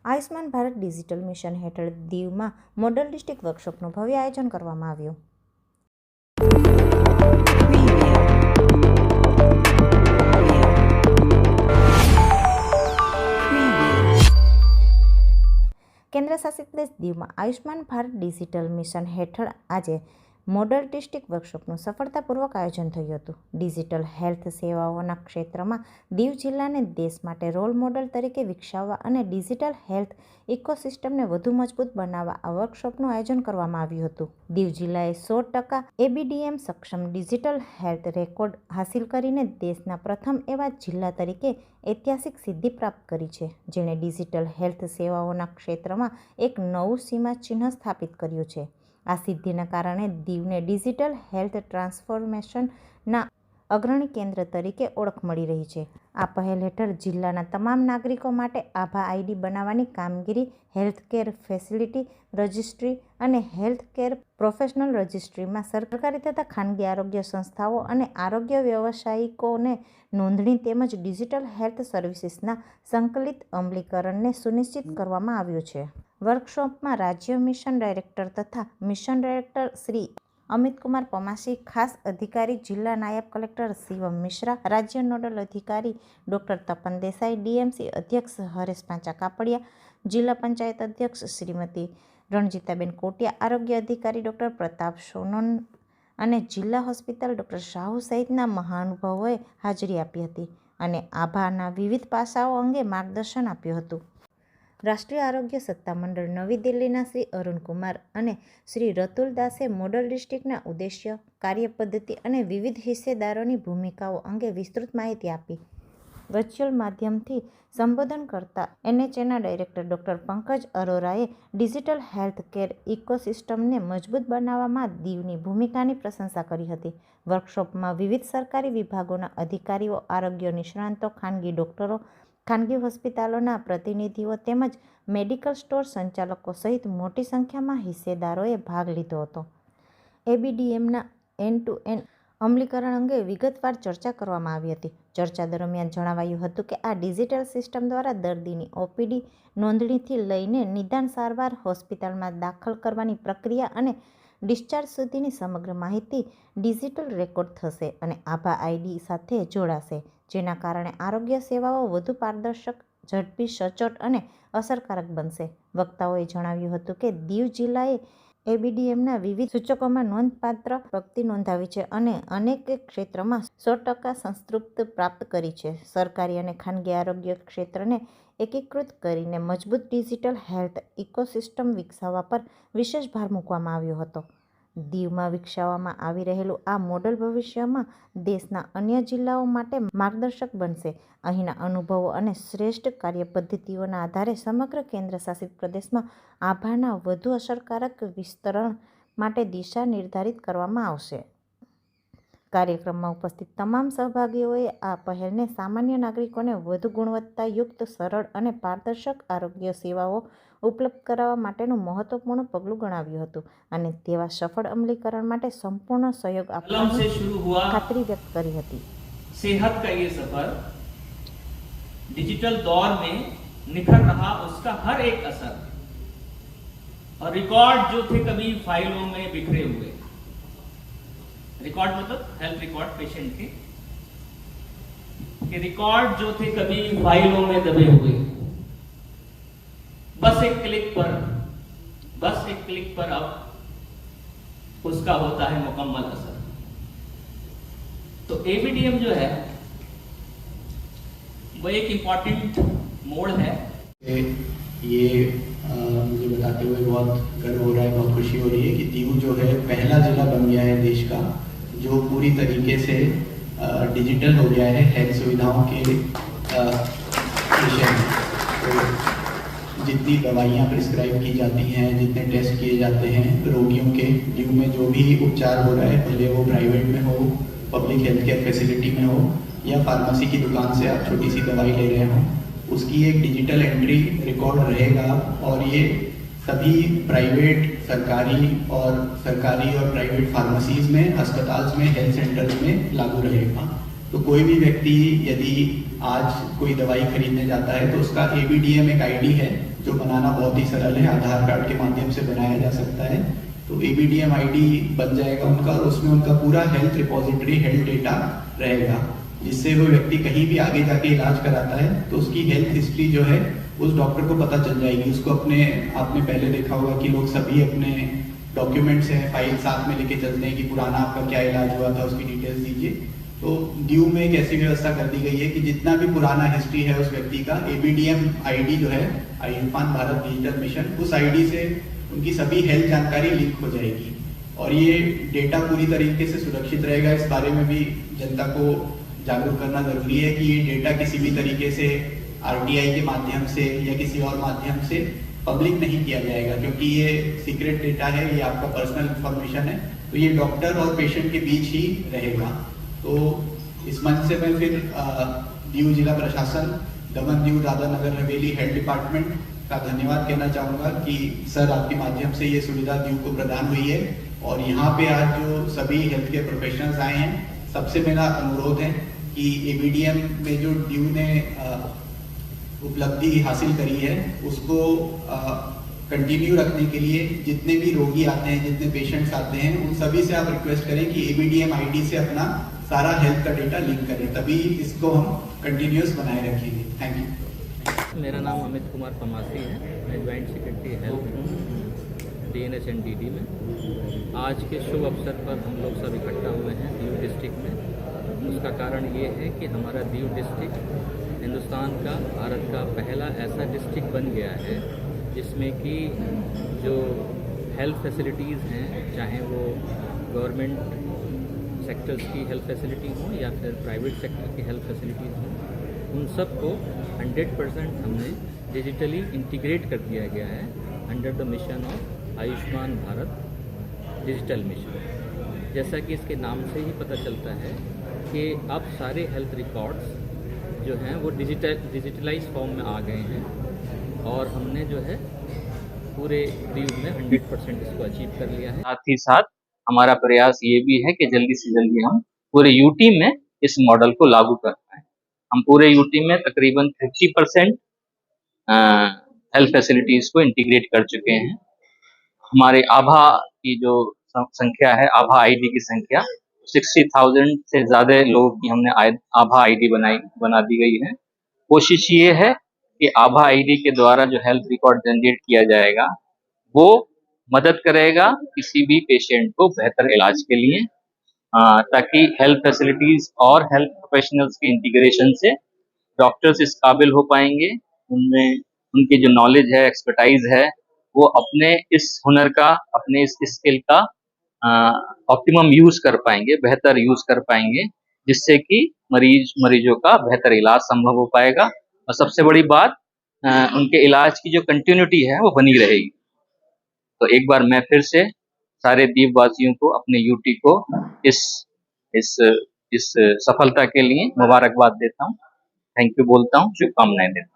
Ayushman Bharat digital mission હેઠળ દીવમાં model district વર્કશોપનું ભવ્ય આયોજન કરવામાં આવ્યું. કેન્દ્ર શાસિત પ્રદેશ દીવમાં આયુષ્માન ભારત ડિજિટલ મિશન હેઠળ આજે મોડલ ડિસ્ટ્રિક્ટ વર્કશોપનું સફળતાપૂર્વક આયોજન થયું હતું. ડિજિટલ હેલ્થ સેવાઓના ક્ષેત્રમાં દીવ જિલ્લાને દેશ માટે રોલ મોડલ તરીકે વિકસાવવા અને ડિજિટલ હેલ્થ ઇકોસિસ્ટમને વધુ મજબૂત બનાવવા આ વર્કશોપનું આયોજન કરવામાં આવ્યું હતું. દીવ જિલ્લાએ 100% ABDM સક્ષમ ડિજિટલ હેલ્થ રેકોર્ડ હાંસિલ કરીને દેશના પ્રથમ એવા જિલ્લા તરીકે ઐતિહાસિક સિદ્ધિ પ્રાપ્ત કરી છે, જેણે ડિજિટલ હેલ્થ સેવાઓના ક્ષેત્રમાં એક નવું સીમાચિહ્ન સ્થાપિત કર્યું છે. આ સિદ્ધિના કારણે દીવને ડિજિટલ હેલ્થ ટ્રાન્સફોર્મેશનના અગ્રણી કેન્દ્ર તરીકે ઓળખ મળી રહી છે. આ પહેલ હેઠળ જિલ્લાના તમામ નાગરિકો માટે આભા આઈડી બનાવવાની કામગીરી હેલ્થકેર ફેસિલિટી રજિસ્ટ્રી અને હેલ્થકેર પ્રોફેશનલ રજિસ્ટ્રીમાં સરકારી તથા ખાનગી આરોગ્ય સંસ્થાઓ અને આરોગ્ય વ્યવસાયિકોને નોંધણી તેમજ ડિજિટલ હેલ્થ સર્વિસીસના સંકલિત અમલીકરણને સુનિશ્ચિત કરવામાં આવ્યું છે. વર્કશોપમાં રાજ્ય મિશન ડાયરેક્ટર તથા મિશન ડાયરેક્ટર શ્રી અમિતકુમાર પમાસી, ખાસ અધિકારી જિલ્લા નાયબ કલેક્ટર શિવમ મિશ્રા, રાજ્ય નોડલ અધિકારી ડોક્ટર તપન દેસાઈ, ડીએમસી અધ્યક્ષ હરેશ પાંચા કાપડિયા, જિલ્લા પંચાયત અધ્યક્ષ શ્રીમતી રણજીતાબેન કોટિયા, આરોગ્ય અધિકારી ડોક્ટર પ્રતાપ સોનન અને જિલ્લા હોસ્પિટલ ડોક્ટર શાહુ સહિતના મહાનુભાવોએ હાજરી આપી હતી અને આભાના વિવિધ પાસાઓ અંગે માર્ગદર્શન આપ્યું હતું. રાષ્ટ્રીય આરોગ્ય સત્તામંડળ નવી દિલ્હીના શ્રી અરુણકુમાર અને શ્રી રતુલ દાસે મોડલ ડિસ્ટ્રિક્ટના ઉદ્દેશ્ય, કાર્યપદ્ધતિ અને વિવિધ હિસ્સેદારોની ભૂમિકાઓ અંગે વિસ્તૃત માહિતી આપી. વર્ચ્યુઅલ માધ્યમથી સંબોધન કરતા NHAના ડાયરેક્ટર ડોક્ટર પંકજ અરોરાએ ડિજિટલ હેલ્થ કેર ઇકોસિસ્ટમને મજબૂત બનાવવામાં દીવની ભૂમિકાની પ્રશંસા કરી હતી. વર્કશોપમાં વિવિધ સરકારી વિભાગોના અધિકારીઓ, આરોગ્ય નિષ્ણાંતો, ખાનગી ડોક્ટરો, ખાનગી હોસ્પિટલોના પ્રતિનિધિઓ તેમજ મેડિકલ સ્ટોર સંચાલકો સહિત મોટી સંખ્યામાં હિસ્સેદારોએ ભાગ લીધો હતો. ABDMના એન્ડ ટુ એન્ડ અમલીકરણ અંગે વિગતવાર ચર્ચા કરવામાં આવી હતી. ચર્ચા દરમિયાન જણાવાયું હતું કે આ ડિજિટલ સિસ્ટમ દ્વારા દર્દીની OPD નોંધણીથી લઈને નિદાન, સારવાર, હોસ્પિટલમાં દાખલ કરવાની પ્રક્રિયા અને ડિસ્ચાર્જ સુધીની સમગ્ર માહિતી ડિજિટલ રેકોર્ડ થશે અને આભા આઈડી સાથે જોડાશે, જેના કારણે આરોગ્ય સેવાઓ વધુ પારદર્શક, ઝડપી, સચોટ અને અસરકારક બનશે. વક્તાઓએ જણાવ્યું હતું કે દીવ જિલ્લાએ ABDMના વિવિધ સૂચકોમાં નોંધપાત્ર પ્રગતિ નોંધાવી છે અને અનેક ક્ષેત્રમાં 100% સંતૃપ્તિ પ્રાપ્ત કરી છે. સરકારી અને ખાનગી આરોગ્ય ક્ષેત્રને એકીકૃત કરીને મજબૂત ડિજિટલ હેલ્થ ઇકોસિસ્ટમ વિકસાવવા પર વિશેષ ભાર મૂકવામાં આવ્યો હતો. દીવમાં વિકસાવવામાં આવી રહેલું આ મોડલ ભવિષ્યમાં દેશના અન્ય જિલ્લાઓ માટે માર્ગદર્શક બનશે. અહીંના અનુભવો અને શ્રેષ્ઠ કાર્યપદ્ધતિઓના આધારે સમગ્ર કેન્દ્ર શાસિત પ્રદેશમાં આભાના વધુ અસરકારક વિસ્તરણ માટે દિશા નિર્ધારિત કરવામાં આવશે. કાર્યક્રમમાં ઉપસ્થિત તમામ સહભાગીઓએ આ પહેલને સામાન્ય નાગરિકોને વધુ ગુણવત્તાયુક્ત, સરળ અને પારદર્શક આરોગ્ય સેવાઓ ઉપલબ્ધ કરાવવા માટેનું મહત્વપૂર્ણ પગલું ગણાવ્યું હતું અને તેવા સફળ અમલીકરણ માટે સંપૂર્ણ સહયોગ આપવાની ખાતરી વ્યક્ત કરી હતી. सेहत का ये सफर डिजिटल दौर में निखर रहा उसका हर एक असर और रिकॉर्ड जो थे कभी फाइलों में बिखरे हुए, रिकॉर्ड मतलब हेल्थ रिकॉर्ड पेशेंट के रिकॉर्ड जो थे कभी फाइलों में दबे हुए, बस एक क्लिक पर अब उसका होता है मुकम्मल असर. तो ABDM जो है वो एक इम्पॉर्टेंट मोड है. ये मुझे बताते हुए बहुत गर्व हो रहा है, बहुत खुशी हो रही है कि दीव जो है पहला जिला बन गया है देश का जो पूरी तरीके से डिजिटल हो गया है हेल्थ सुविधाओं के विषय में. तो जितनी दवाइयाँ प्रिस्क्राइब की जाती हैं, जितने टेस्ट किए जाते हैं रोगियों के, दीव में जो भी उपचार हो रहा है, भले वो प्राइवेट में हो, पब्लिक हेल्थ केयर फैसिलिटी में हो या फार्मेसी की दुकान से आप छोटी सी दवाई ले रहे हो, उसकी एक डिजिटल एंट्री रिकॉर्ड रहेगा और ये सभी प्राइवेट, सरकारी और प्राइवेट फार्मेसीज में, अस्पताल में, हेल्थ सेंटर्स में लागू रहेगा. तो कोई भी व्यक्ति यदि आज कोई दवाई खरीदने जाता है तो उसका ABDM एक आईडी है जो बनाना बहुत ही सरल है, आधार कार्ड के माध्यम से बनाया जा सकता है। तो ABDM ID बन जाएगा उनका और उसमें उनका पूरा हेल्थ रिपोजिटरी, हेल्थ डेटा रहेगा, जिससे वो व्यक्ति कहीं भी आगे जाके इलाज कराता है तो उसकी हेल्थ हिस्ट्री जो है उस डॉक्टर को पता चल जाएगी। उसको अपने, आपने पहले देखा होगा कि लोग सभी अपने डॉक्यूमेंट्स हैं, फाइल साथ में लेके चलते हैं कि पुराना आपका क्या इलाज हुआ था उसकी डिटेल्स दीजिए। तो ड्यू में एक ऐसी व्यवस्था कर दी गई है कि जितना भी पुराना हिस्ट्री है उस व्यक्ति का, ABDM ID जो है, आयुष्मान भारत डिजिटल मिशन, उस ID से उनकी सभी हेल्थ जानकारी लिंक हो जाएगी और ये डेटा पूरी तरीके से सुरक्षित रहेगा। इस बारे में भी जनता को जागरूक करना जरूरी है कि ये डेटा किसी भी तरीके से RTI के माध्यम से या किसी और माध्यम से पब्लिक नहीं किया जाएगा, क्योंकि ये सीक्रेट डेटा है, ये आपका पर्सनल इंफॉर्मेशन है, तो ये डॉक्टर और पेशेंट के बीच ही रहेगा। तो इस मंच से मैं फिर दीव जिला प्रशासन, दमन दीव दादरा नगर हवेली हेल्थ डिपार्टमेंट का धन्यवाद कहना चाहूँगा कि सर आपके माध्यम से ये सुविधा दीव को प्रदान हुई है और यहाँ पे आज जो सभी हेल्थ केयर प्रोफेशनल्स आए हैं, सबसे मेरा अनुरोध है कि ABDM में जो दीव ने उपलब्धि हासिल करी है उसको कंटिन्यू रखने के लिए जितने भी रोगी आते हैं, जितने पेशेंट्स आते हैं, उन सभी से आप रिक्वेस्ट करें कि ABDM ID से अपना सारा हेल्थ का डेटा लिंक करें, तभी इसको हम कंटिन्यूस बनाए रखेंगे। Thank you. मेरा नाम अमित कुमार पमासी है, मैं ज्वाइंट सेक्रेटरी हेल्थ हूँ DNH&DD में। आज के शुभ अवसर पर हम लोग सब इकट्ठा हुए हैं दीव डिस्ट्रिक्ट में। उसका कारण ये है कि हमारा दीव डिस्ट्रिक्ट हिंदुस्तान का, भारत का पहला ऐसा डिस्ट्रिक्ट बन गया है जिसमें कि जो हेल्थ फैसिलिटीज़ हैं, चाहे वो गवर्नमेंट सेक्टर्स की हेल्थ फैसिलिटी हो या फिर प्राइवेट सेक्टर की हेल्थ फैसिलिटीज़ हो, उन सब को 100% हमने डिजिटली इंटीग्रेट कर दिया गया है under the mission of Ayushman Bharat digital mission. जैसा कि इसके नाम से ही पता चलता है कि अब सारे हेल्थ रिकॉर्ड्स जो हैं वो डिजिटलाइज फॉर्म में आ गए हैं और हमने जो है पूरे दीव में 100% इसको अचीव कर लिया है। साथ ही साथ हमारा प्रयास ये भी है कि जल्दी से जल्दी हम पूरे यूटी में इस मॉडल को लागू कर पाएँ। हम पूरे यूटी में तकरीबन 50% हेल्थ फैसिलिटीज़ को इंटीग्रेट कर चुके हैं। हमारे आभा की जो संख्या है, आभा आईडी की संख्या 60,000 से ज़्यादा लोगों की हमने आभा आईडी बना दी गई है। कोशिश ये है कि आभा आईडी के द्वारा जो हेल्थ रिकॉर्ड जनरेट किया जाएगा वो मदद करेगा किसी भी पेशेंट को बेहतर इलाज के लिए, ताकि हेल्थ फैसिलिटीज़ और हेल्थ प्रोफेशनल्स के इंटीग्रेशन से डॉक्टर्स इस काबिल हो पाएंगे, उनमें उनकी जो नॉलेज है, एक्सपर्टाइज है, वो अपने इस हुनर का, अपने इस स्किल का ऑप्टिमम यूज़ कर पाएंगे, बेहतर यूज़ कर पाएंगे, जिससे कि मरीजों का बेहतर इलाज संभव हो पाएगा और सबसे बड़ी बात उनके इलाज की जो कंटिन्यूटी है वो बनी रहेगी। तो एक बार मैं फिर से सारे दीववासियों को, अपने यूटी को इस सफलता के लिए मुबारकबाद देता हूँ। थैंक यू बोलता हूँ, शुभकामनाएं देता हूँ।